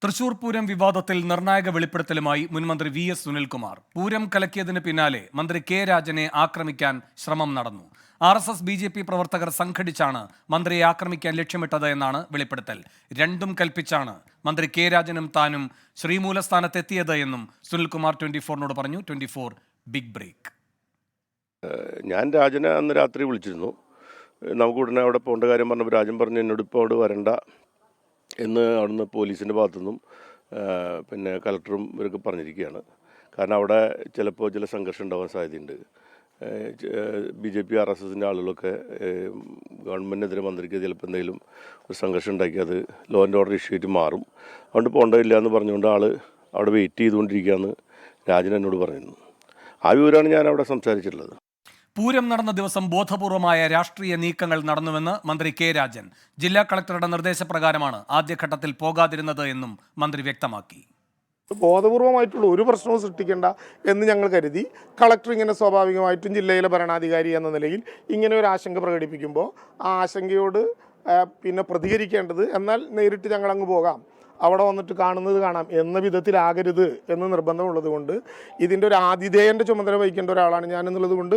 തൃശൂർ പൂരം വിവാദത്തിൽ നിർണായക വെളിപ്പെടുത്തലുമായി മുൻമന്ത്രി വി.എസ്. സുനിൽകുമാർ. പൂരം കലക്കിയതിന് പിന്നാലെ മന്ത്രി കെ രാജനെ ആക്രമിക്കാൻ ശ്രമം നടന്നു. RSS BJP പ്രവർത്തകർ സംഘടിച്ചാണ് മന്ത്രിയെ ആക്രമിക്കാൻ ലക്ഷ്യമിട്ടത് എന്നാണ് വെളിപ്പെടുത്തൽ. രണ്ടും കൽപ്പിച്ചാണ് മന്ത്രി കെ രാജനും താനും ശ്രീമൂലസ്ഥാനത്തെത്തിയത് എന്നും സുനിൽകുമാർ 24-നോട് പറഞ്ഞു. 24 ബിഗ് ബ്രേക്ക്. ഞാൻ രാജനെ അന്ന് രാത്രി വിളിച്ചിരുന്നു. നമുക്ക് ഉടനെ അവിടെ പോകേണ്ട കാര്യം പറഞ്ഞപ്പോൾ രാജൻ പറഞ്ഞു എന്നോട് ഇപ്പോൾ അവിടെ വരണ്ട എന്ന് അവിടുന്ന് പോലീസിൻ്റെ ഭാഗത്തുനിന്നും പിന്നെ കളക്ടറും ഇവരൊക്കെ പറഞ്ഞിരിക്കുകയാണ്. കാരണം അവിടെ ചിലപ്പോൾ ചില സംഘർഷം ഉണ്ടാകാൻ സാധ്യതയുണ്ട്. BJP RSSൻ്റെ ആളുകളൊക്കെ ഗവൺമെൻറ്റിനെതിരെ മന്ത്രിക്ക് ചിലപ്പോൾ എന്തെങ്കിലും ഒരു സംഘർഷം ഉണ്ടാക്കി അത് ലോ ആൻഡ് ഓർഡർ ഇഷ്യൂ ആയിട്ട് മാറും. അതുകൊണ്ട് പോകേണ്ടതില്ല എന്ന് പറഞ്ഞുകൊണ്ട് ആൾ അവിടെ വെയിറ്റ് ചെയ്തുകൊണ്ടിരിക്കുകയെന്ന് രാജൻ എന്നോട് പറയുന്നു. ആ വിവരമാണ് ഞാൻ അവിടെ സംസാരിച്ചിട്ടുള്ളത്. പൂരം നടന്ന ദിവസം ബോധപൂർവമായ രാഷ്ട്രീയ നീക്കങ്ങൾ നടന്നുവെന്ന് മന്ത്രി കെ രാജൻ. ജില്ലാ കളക്ടറുടെ നിർദ്ദേശപ്രകാരമാണ് ആദ്യഘട്ടത്തിൽ പോകാതിരുന്നത് എന്നും മന്ത്രി വ്യക്തമാക്കി. ബോധപൂർവമായിട്ടുള്ള ഒരു പ്രശ്നവും സൃഷ്ടിക്കേണ്ട എന്ന് ഞങ്ങൾ കരുതി. കളക്ടർ ഇങ്ങനെ സ്വാഭാവികമായിട്ടും ജില്ലയിലെ ഭരണാധികാരി എന്ന നിലയിൽ ഇങ്ങനെ ഒരു ആശങ്ക പ്രകടിപ്പിക്കുമ്പോൾ ആ ആശങ്കയോട് പിന്നെ പ്രതികരിക്കേണ്ടത് എന്നാൽ നേരിട്ട് ഞങ്ങൾ അങ്ങ് പോകാം, അവിടെ വന്നിട്ട് കാണുന്നത് കാണാം എന്ന വിധത്തിലാകരുത് എന്ന് നിർബന്ധമുള്ളത് കൊണ്ട് ഇതിൻ്റെ ഒരു ആതിഥേയൻ്റെ ചുമതല വഹിക്കേണ്ട ഒരാളാണ് ഞാൻ എന്നുള്ളത് കൊണ്ട്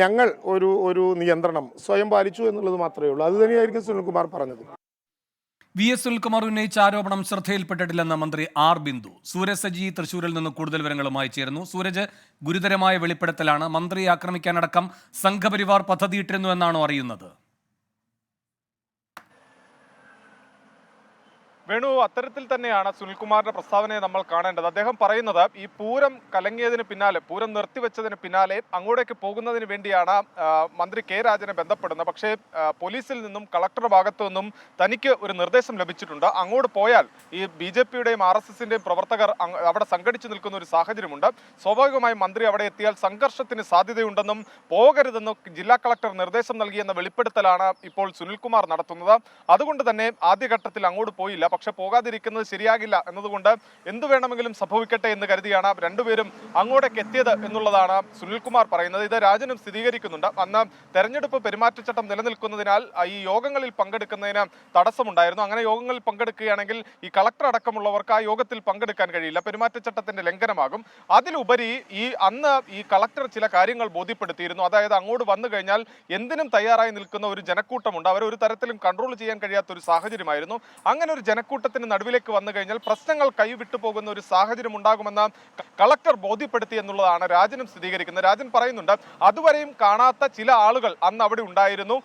ഞങ്ങൾ ഒരു നിയന്ത്രണം സ്വയം പാലിച്ചു എന്നുള്ളത് മാത്രമേ ഉള്ളൂ. അത് തന്നെയായിരിക്കും സുനിൽകുമാർ പറഞ്ഞത്. വി.എസ്. സുനിൽകുമാർ ഉന്നയിച്ച ആരോപണം ശ്രദ്ധയിൽപ്പെട്ടിട്ടില്ലെന്ന് മന്ത്രി ആർ ബിന്ദു. സൂരജ് സജി തൃശൂരിൽ നിന്ന് കൂടുതൽ വിവരങ്ങളുമായി ചേരുന്നു. സൂരജ്, ഗുരുതരമായ വെളിപ്പെടുത്തലാണ്. മന്ത്രിയെ ആക്രമിക്കാനടക്കം സംഘപരിവാർ പദ്ധതിയിട്ടിരുന്നു എന്നാണോ അറിയുന്നത്? വേണു, അത്തരത്തിൽ തന്നെയാണ് സുനിൽകുമാറിന്റെ പ്രസ്താവനയെ നമ്മൾ കാണേണ്ടത്. അദ്ദേഹം പറയുന്നത് ഈ പൂരം കലങ്ങിയതിന് പിന്നാലെ, പൂരം നിർത്തിവെച്ചതിന് പിന്നാലെ അങ്ങോട്ടേക്ക് പോകുന്നതിന് വേണ്ടിയാണ് മന്ത്രി കെ രാജനെ ബന്ധപ്പെടുന്നത്. പക്ഷേ പോലീസിൽ നിന്നും കളക്ടറുടെ ഭാഗത്തു നിന്നും തനിക്ക് ഒരു നിർദ്ദേശം ലഭിച്ചിട്ടുണ്ട്. അങ്ങോട്ട് പോയാൽ ഈ BJPയുടെയും RSSന്റെയും പ്രവർത്തകർ അവിടെ സംഘടിച്ചു നിൽക്കുന്ന ഒരു സാഹചര്യമുണ്ട്. സ്വാഭാവികമായും മന്ത്രി അവിടെ എത്തിയാൽ സംഘർഷത്തിന് സാധ്യതയുണ്ടെന്നും പോകരുതെന്നും ജില്ലാ കളക്ടർ നിർദ്ദേശം നൽകിയെന്ന വെളിപ്പെടുത്തലാണ് ഇപ്പോൾ സുനിൽകുമാർ നടത്തുന്നത്. അതുകൊണ്ട് തന്നെ ആദ്യഘട്ടത്തിൽ അങ്ങോട്ട് പോയില്ല. പക്ഷെ പോകാതിരിക്കുന്നത് ശരിയാകില്ല എന്നതുകൊണ്ട് എന്തു വേണമെങ്കിലും സംഭവിക്കട്ടെ എന്ന് കരുതിയാണ് രണ്ടുപേരും അങ്ങോട്ടേക്ക് എത്തിയത് എന്നുള്ളതാണ് സുനിൽകുമാർ പറയുന്നത്. ഇത് രാജനും സ്ഥിരീകരിക്കുന്നുണ്ട്. അന്ന് തെരഞ്ഞെടുപ്പ് പെരുമാറ്റച്ചട്ടം നിലനിൽക്കുന്നതിനാൽ ഈ യോഗങ്ങളിൽ പങ്കെടുക്കുന്നതിന് തടസ്സമുണ്ടായിരുന്നു. അങ്ങനെ യോഗങ്ങളിൽ പങ്കെടുക്കുകയാണെങ്കിൽ ഈ കളക്ടർ അടക്കമുള്ളവർക്ക് ആ യോഗത്തിൽ പങ്കെടുക്കാൻ കഴിയില്ല, പെരുമാറ്റച്ചട്ടത്തിന്റെ ലംഘനമാകും. അതിലുപരി അന്ന് ഈ കളക്ടർ ചില കാര്യങ്ങൾ ബോധ്യപ്പെടുത്തിയിരുന്നു. അതായത് അങ്ങോട്ട് വന്നു കഴിഞ്ഞാൽ എന്തിനും തയ്യാറായി നിൽക്കുന്ന ഒരു ജനക്കൂട്ടമുണ്ട്, അവരെ ഒരു തരത്തിലും കൺട്രോൾ ചെയ്യാൻ കഴിയാത്ത ഒരു സാഹചര്യമായിരുന്നു. അങ്ങനെ ഒരു ജനക്കൂട്ടത്തിന് നടുവിലേക്ക് വന്നു കഴിഞ്ഞാൽ പ്രശ്നങ്ങൾ കൈവിട്ടു പോകുന്ന ഒരു സാഹചര്യം ഉണ്ടാകുമെന്ന് കളക്ടർ ബോധ്യപ്പെടുത്തി എന്നുള്ളതാണ് രാജനും സ്ഥിരീകരിക്കുന്നത്. രാജൻ പറയുന്നുണ്ട് അതുവരെയും കാണാത്ത ചില ആളുകൾ അന്ന് അവിടെ ഉണ്ടായിരുന്നു.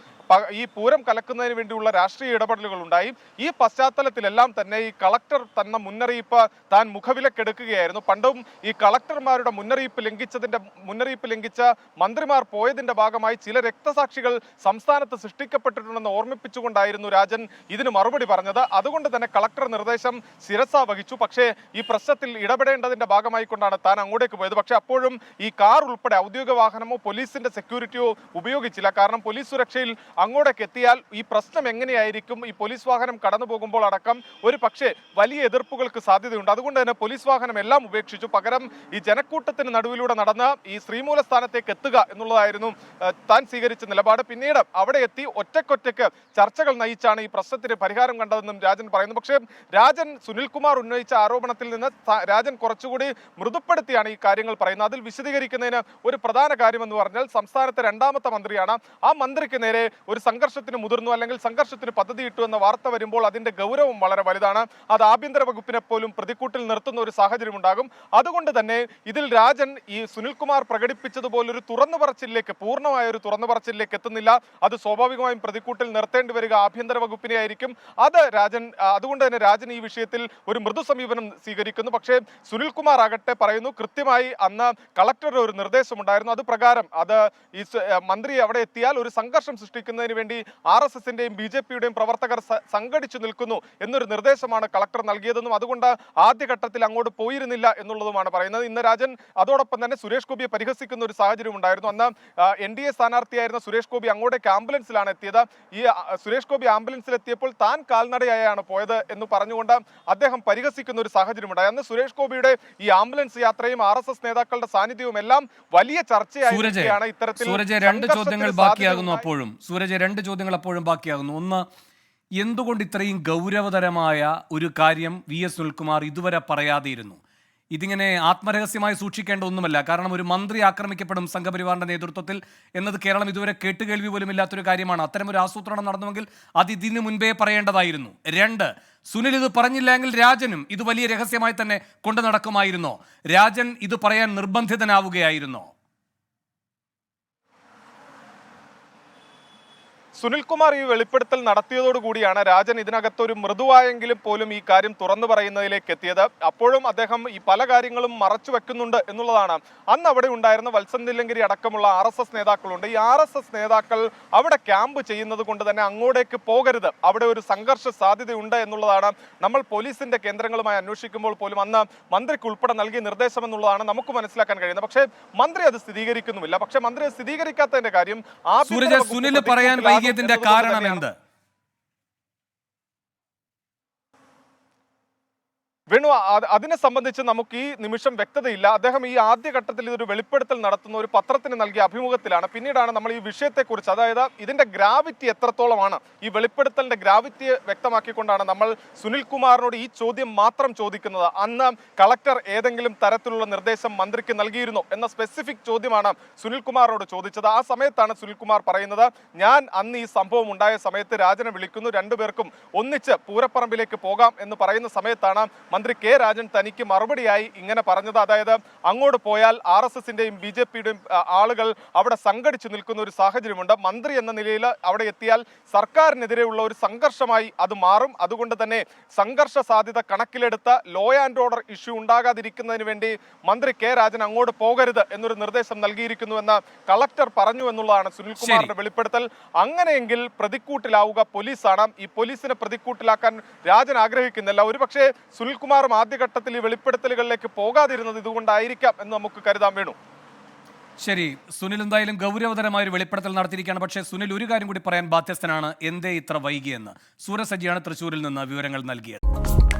ഈ പൂരം കലക്കുന്നതിന് വേണ്ടിയുള്ള രാഷ്ട്രീയ ഇടപെടലുകൾ ഉണ്ടായി. ഈ പശ്ചാത്തലത്തിലെല്ലാം തന്നെ ഈ കളക്ടർ തന്ന മുന്നറിയിപ്പ് താൻ മുഖവിലക്കെടുക്കുകയായിരുന്നു. പണ്ടും ഈ കളക്ടർമാരുടെ മുന്നറിയിപ്പ് ലംഘിച്ച മന്ത്രിമാർ പോയതിന്റെ ഭാഗമായി ചില രക്തസാക്ഷികൾ സംസ്ഥാനത്ത് സൃഷ്ടിക്കപ്പെട്ടിട്ടുണ്ടെന്ന് ഓർമ്മിപ്പിച്ചുകൊണ്ടായിരുന്നു രാജൻ ഇതിന് മറുപടി പറഞ്ഞത്. അതുകൊണ്ട് തന്നെ കളക്ടർ നിർദ്ദേശം ശിരസ വഹിച്ചു. പക്ഷേ ഈ പ്രശ്നത്തിൽ ഇടപെടേണ്ടതിന്റെ ഭാഗമായി കൊണ്ടാണ് താൻ അങ്ങോട്ടേക്ക് പോയത്. പക്ഷെ അപ്പോഴും ഈ കാർ ഉൾപ്പെടെ ഔദ്യോഗിക വാഹനമോ പോലീസിന്റെ സെക്യൂരിറ്റിയോ ഉപയോഗിച്ചില്ല. കാരണം പോലീസ് സുരക്ഷയിൽ അങ്ങോട്ടേക്ക് എത്തിയാൽ ഈ പ്രശ്നം എങ്ങനെയായിരിക്കും, ഈ പോലീസ് വാഹനം കടന്നു പോകുമ്പോൾ അടക്കം ഒരു പക്ഷേ വലിയ എതിർപ്പുകൾക്ക് സാധ്യതയുണ്ട്. അതുകൊണ്ട് തന്നെ പോലീസ് വാഹനം എല്ലാം ഉപേക്ഷിച്ചു. പകരം ഈ ജനക്കൂട്ടത്തിന് നടുവിലൂടെ നടന്ന് ഈ ശ്രീമൂല സ്ഥാനത്തേക്ക് എത്തുക എന്നുള്ളതായിരുന്നു താൻ സ്വീകരിച്ച നിലപാട്. പിന്നീട് അവിടെ എത്തി ഒറ്റയ്ക്കൊറ്റയ്ക്ക് ചർച്ചകൾ നയിച്ചാണ് ഈ പ്രശ്നത്തിന് പരിഹാരം കണ്ടതെന്നും രാജൻ പറയുന്നു. പക്ഷേ രാജൻ സുനിൽകുമാർ ഉന്നയിച്ച ആരോപണത്തിൽ നിന്ന് രാജൻ കുറച്ചുകൂടി മൃദുപ്പെടുത്തിയാണ് ഈ കാര്യങ്ങൾ പറയുന്നത്. അതിൽ വിശദീകരിക്കുന്നതിന് ഒരു പ്രധാന കാര്യമെന്ന് പറഞ്ഞാൽ സംസ്ഥാനത്തെ രണ്ടാമത്തെ മന്ത്രിയാണ്. ആ മന്ത്രിക്ക് നേരെ ഒരു സംഘർഷത്തിന് മുതിർന്നു അല്ലെങ്കിൽ സംഘർഷത്തിന് പദ്ധതിയിട്ടു എന്ന വാർത്ത വരുമ്പോൾ അതിന്റെ ഗൗരവം വളരെ വലുതാണ്. അത് ആഭ്യന്തര വകുപ്പിനെ പോലും പ്രതിക്കൂട്ടിൽ നിർത്തുന്ന ഒരു സാഹചര്യം ഉണ്ടാകും. അതുകൊണ്ട് തന്നെ ഇതിൽ രാജൻ ഈ സുനിൽകുമാർ പ്രകടിപ്പിച്ചതുപോലൊരു പൂർണ്ണമായ ഒരു തുറന്നു പറച്ചിലേക്ക് എത്തുന്നില്ല. അത് സ്വാഭാവികമായും പ്രതിക്കൂട്ടിൽ നിർത്തേണ്ടി വരിക ആഭ്യന്തര വകുപ്പിനെ ആയിരിക്കും. അതുകൊണ്ട് തന്നെ രാജൻ ഈ വിഷയത്തിൽ ഒരു മൃദു സമീപനം സ്വീകരിക്കുന്നു. പക്ഷേ സുനിൽകുമാർ ആകട്ടെ പറയുന്നു കൃത്യമായി അന്ന് കളക്ടറുടെ ഒരു നിർദ്ദേശമുണ്ടായിരുന്നു. അത് പ്രകാരം ഈ മന്ത്രി അവിടെ എത്തിയാൽ ഒരു സംഘർഷം സൃഷ്ടിക്കുന്നതിന് വേണ്ടി RSSന്റെയും BJPയുടെയും പ്രവർത്തകർ സംഘടിച്ചു നിൽക്കുന്നു എന്നൊരു നിർദ്ദേശമാണ് കളക്ടർ നൽകിയതെന്നും അതുകൊണ്ട് ആദ്യഘട്ടത്തിൽ അങ്ങോട്ട് പോയിരുന്നില്ല എന്നുള്ളതുമാണ് പറയുന്നത്. ഇന്ന് രാജൻ അതോടൊപ്പം തന്നെ സുരേഷ് ഗോപിയെ പരിഹസിക്കുന്ന ഒരു സാഹചര്യം ഉണ്ടായിരുന്നു. അന്ന് NDA സ്ഥാനാർത്ഥിയായിരുന്ന സുരേഷ് ഗോപി അങ്ങോട്ടേക്ക് ആംബുലൻസിലാണ് എത്തിയത്. ഈ സുരേഷ് ഗോപി ആംബുലൻസിൽ എത്തിയപ്പോൾ താൻ കാൽനടയായാണ് പോയത് എന്ന് പറഞ്ഞുകൊണ്ട് അദ്ദേഹം പരിഹസിക്കുന്ന ഒരു സാഹചര്യം ഉണ്ടായി. അന്ന് സുരേഷ് ഗോപിയുടെ ഈ ആംബുലൻസ് യാത്രയും RSS നേതാക്കളുടെ സാന്നിധ്യവും എല്ലാം വലിയ ചർച്ചയായിരിക്കുകയാണ്. ഇത്തരത്തിൽ രണ്ട് ചോദ്യങ്ങൾ ബാക്കിയാകുന്നു. ഒന്ന്, എന്തുകൊണ്ട് ഇത്രയും ഗൗരവതരമായ ഒരു കാര്യം VS സുനിൽകുമാർ ഇതുവരെ പറയാതെയിരുന്നു? ഇതിങ്ങനെ ആത്മരഹസ്യമായി സൂക്ഷിക്കേണ്ട ഒന്നുമല്ല. കാരണം ഒരു മന്ത്രി ആക്രമിക്കപ്പെടും സംഘപരിവാറിന്റെ നേതൃത്വത്തിൽ എന്നത് കേരളം ഇതുവരെ കേട്ടുകേൾവി പോലും ഇല്ലാത്തൊരു കാര്യമാണ്. അത്തരമൊരു ആസൂത്രണം നടന്നുവെങ്കിൽ അത് ഇതിനു മുൻപേ പറയേണ്ടതായിരുന്നു. 2, സുനിൽ ഇത് പറഞ്ഞില്ലെങ്കിൽ രാജനും ഇത് വലിയ രഹസ്യമായി തന്നെ കൊണ്ടു നടക്കുമായിരുന്നോ? രാജൻ ഇത് പറയാൻ നിർബന്ധിതനാവുകയായിരുന്നോ? സുനിൽകുമാർ ഈ വെളിപ്പെടുത്തൽ നടത്തിയതോടുകൂടിയാണ് രാജൻ ഇതിനകത്തൊരു മൃദുവായെങ്കിലും പോലും ഈ കാര്യം തുറന്നു പറയുന്നതിലേക്ക് എത്തിയത്. അപ്പോഴും അദ്ദേഹം ഈ പല കാര്യങ്ങളും മറച്ചു വെക്കുന്നുണ്ട് എന്നുള്ളതാണ്. അന്ന് അവിടെ ഉണ്ടായിരുന്ന വത്സൻ തില്ലങ്കേരി അടക്കമുള്ള RSS നേതാക്കളുണ്ട്. ഈ RSS നേതാക്കൾ അവിടെ ക്യാമ്പ് ചെയ്യുന്നത് കൊണ്ട് തന്നെ അങ്ങോട്ടേക്ക് പോകരുത്, അവിടെ ഒരു സംഘർഷ സാധ്യതയുണ്ട് എന്നുള്ളതാണ് നമ്മൾ പോലീസിന്റെ കേന്ദ്രങ്ങളുമായി അന്വേഷിക്കുമ്പോൾ പോലും അന്ന് മന്ത്രിക്ക് ഉൾപ്പെടെ നൽകിയ നിർദ്ദേശം എന്നുള്ളതാണ് നമുക്ക് മനസ്സിലാക്കാൻ കഴിയുന്നത്. പക്ഷേ മന്ത്രി അത് സ്ഥിരീകരിക്കുന്നുമില്ല. പക്ഷേ മന്ത്രി അത് സ്ഥിരീകരിക്കാത്തതിന്റെ കാര്യം സുനിൽ പറയാൻ ഇതിന്റെ കാരണം എന്ത്? വേണു, അതിനെ സംബന്ധിച്ച് നമുക്ക് ഈ നിമിഷം വ്യക്തതയില്ല. അദ്ദേഹം ഈ ആദ്യഘട്ടത്തിൽ ഇതൊരു വെളിപ്പെടുത്തൽ നടത്തുന്ന ഒരു പത്രത്തിന് നൽകിയ അഭിമുഖത്തിലാണ്. പിന്നീടാണ് നമ്മൾ ഈ വിഷയത്തെക്കുറിച്ച്, അതായത് ഇതിന്റെ ഗ്രാവിറ്റി എത്രത്തോളമാണ്, ഈ വെളിപ്പെടുത്തലിന്റെ ഗ്രാവിറ്റിയെ വ്യക്തമാക്കിക്കൊണ്ടാണ് നമ്മൾ സുനിൽകുമാറിനോട് ഈ ചോദ്യം മാത്രം ചോദിക്കുന്നത്. അന്ന് കളക്ടർ ഏതെങ്കിലും തരത്തിലുള്ള നിർദ്ദേശം മന്ത്രിക്ക് നൽകിയിരുന്നോ എന്ന സ്പെസിഫിക് ചോദ്യമാണ് സുനിൽകുമാറിനോട് ചോദിച്ചത്. ആ സമയത്താണ് സുനിൽകുമാർ പറയുന്നത്, ഞാൻ അന്ന് ഈ സംഭവം ഉണ്ടായ സമയത്ത് രാജനെ വിളിക്കുന്നു, രണ്ടുപേർക്കും ഒന്നിച്ച് പൂരപ്പറമ്പിലേക്ക് പോകാം എന്ന് പറയുന്ന സമയത്താണ് മന്ത്രി കെ രാജൻ തനിക്ക് മറുപടിയായി ഇങ്ങനെ പറഞ്ഞത്. അതായത് അങ്ങോട്ട് പോയാൽ RSSന്റെയും BJPയുടെയും ആളുകൾ അവിടെ സംഘടിച്ചു നിൽക്കുന്ന ഒരു സാഹചര്യമുണ്ട്. മന്ത്രി എന്ന നിലയിൽ അവിടെ എത്തിയാൽ സർക്കാരിനെതിരെയുള്ള ഒരു സംഘർഷമായി അത് മാറും. അതുകൊണ്ട് തന്നെ സംഘർഷ സാധ്യത കണക്കിലെടുത്ത ലോ ആൻഡ് ഓർഡർ ഇഷ്യൂ ഉണ്ടാകാതിരിക്കുന്നതിന് വേണ്ടി മന്ത്രി കെ രാജൻ അങ്ങോട്ട് പോകരുത് എന്നൊരു നിർദ്ദേശം നൽകിയിരിക്കുന്നുവെന്ന് കളക്ടർ പറഞ്ഞു എന്നുള്ളതാണ് സുനിൽകുമാറിന്റെ വെളിപ്പെടുത്തൽ. അങ്ങനെയെങ്കിൽ പ്രതിക്കൂട്ടിലാവുക പോലീസാണ്. ഈ പോലീസിനെ പ്രതിക്കൂട്ടിലാക്കാൻ രാജൻ ആഗ്രഹിക്കുന്നില്ല. ഒരുപക്ഷെ സുനിൽകുമാറും ആദ്യഘട്ടത്തിൽ ഈ വെളിപ്പെടുത്തലുകളിലേക്ക് പോകാതിരുന്നത് ഇതുകൊണ്ടായിരിക്കാം എന്ന് നമുക്ക് കരുതാൻ. വേണു, ശരി, സുനിൽ എന്തായാലും ഗൗരവതരമായ ഒരു വെളിപ്പെടുത്തൽ നടത്തിയിരിക്കുകയാണ്. പക്ഷേ സുനിൽ ഒരു കാര്യം കൂടി പറയാൻ ബാധ്യസ്ഥനാണ്, എന്തേ ഇത്ര വൈകിയെന്ന്. സൂരജ് സജിയാണ് തൃശ്ശൂരിൽ നിന്ന് വിവരങ്ങൾ നൽകിയത്.